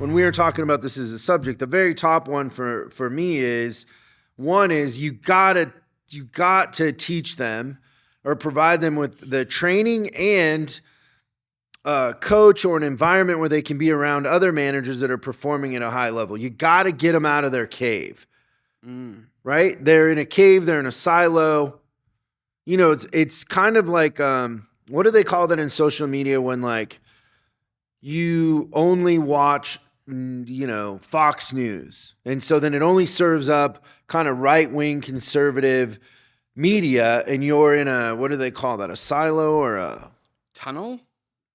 when we were talking about this as a subject, the very top one for me is you got to teach them or provide them with the training and coach or an environment where they can be around other managers that are performing at a high level. You got to get them out of their cave, right? They're in a cave. They're in a silo. You know, it's kind of like, what do they call that in social media when like you only watch, you know, Fox News. And so then it only serves up kind of right-wing conservative media, and you're in a, what do they call that? A silo or a tunnel?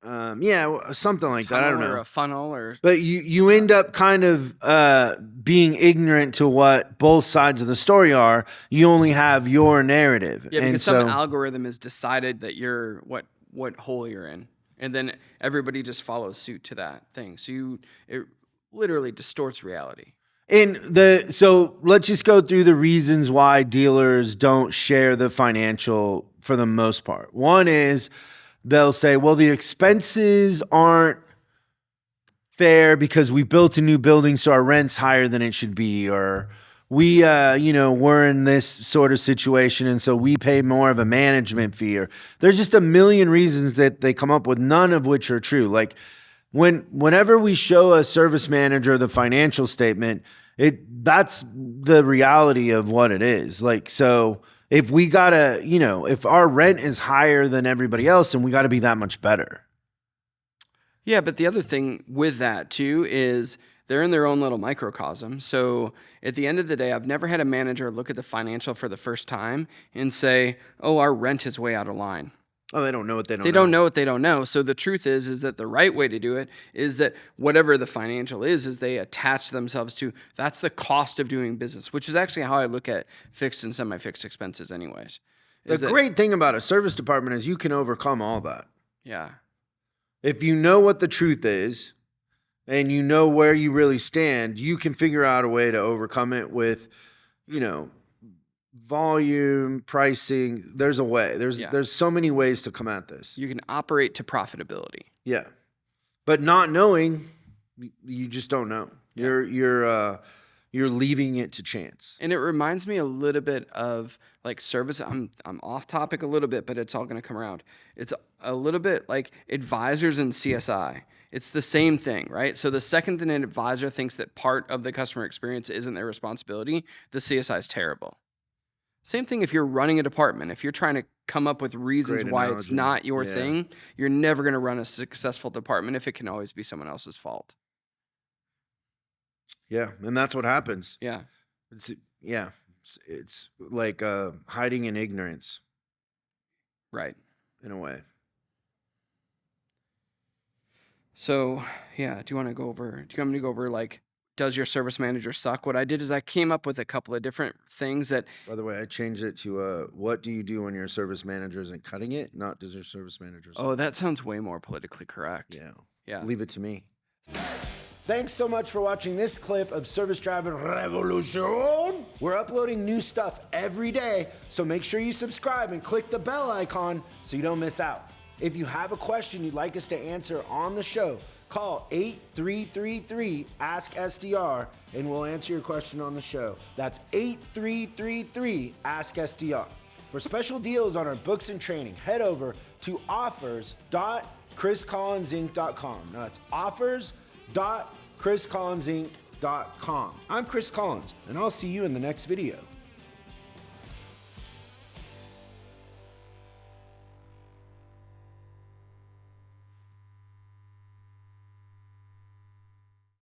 Yeah, something like that. I don't know. Or a funnel or. But you end up kind of being ignorant to what both sides of the story are. You only have your narrative. Yeah, because some algorithm has decided that you're what hole you're in. And then everybody just follows suit to that thing. So it literally distorts reality. So let's just go through the reasons why dealers don't share the financial for the most part. One is they'll say, well, the expenses aren't fair because we built a new building, so our rent's higher than it should be, or we, we're in this sort of situation, and so we pay more of a management fee. Or there's just a million reasons that they come up with, none of which are true. Like whenever we show a service manager the financial statement, that's the reality of what it is. Like, so if we gotta, if our rent is higher than everybody else, then we gotta be that much better. Yeah, but the other thing with that too is they're in their own little microcosm. So at the end of the day, I've never had a manager look at the financial for the first time and say, oh, our rent is way out of line. Oh, they don't know what they don't know. They don't know what they don't know. So the truth is that the right way to do it is that whatever the financial is they attach themselves to, that's the cost of doing business, which is actually how I look at fixed and semi-fixed expenses anyways. The great thing about a service department is you can overcome all that. Yeah. If you know what the truth is and you know where you really stand, you can figure out a way to overcome it with, volume, pricing. There's a way. There's so many ways to come at this. You can operate to profitability. Yeah. But not knowing, you just don't know. Yeah. You're leaving it to chance. And it reminds me a little bit of like service. I'm off topic a little bit, but it's all going to come around. It's a little bit like advisors and CSI. It's the same thing, right? So the second that an advisor thinks that part of the customer experience isn't their responsibility, the CSI is terrible. Same thing if you're running a department. If you're trying to come up with reasons why it's not your thing, you're never going to run a successful department if it can always be someone else's fault. Yeah, and that's what happens. Yeah. It's like hiding in ignorance. Right. In a way. So, yeah, do you want me to go over like, does your service manager suck? What I did is I came up with a couple of different things that... By the way, I changed it to what do you do when your service manager isn't cutting it? Not does your service manager suck? Oh, that sounds way more politically correct. Yeah. Leave it to me. Thanks so much for watching this clip of Service Driving Revolution. We're uploading new stuff every day, so make sure you subscribe and click the bell icon so you don't miss out. If you have a question you'd like us to answer on the show, call 8333-ASK-SDR and we'll answer your question on the show. That's 8333-ASK-SDR. For special deals on our books and training, head over to offers.chriscollinsinc.com. Now that's offers.chriscollinsinc.com. I'm Chris Collins, and I'll see you in the next video.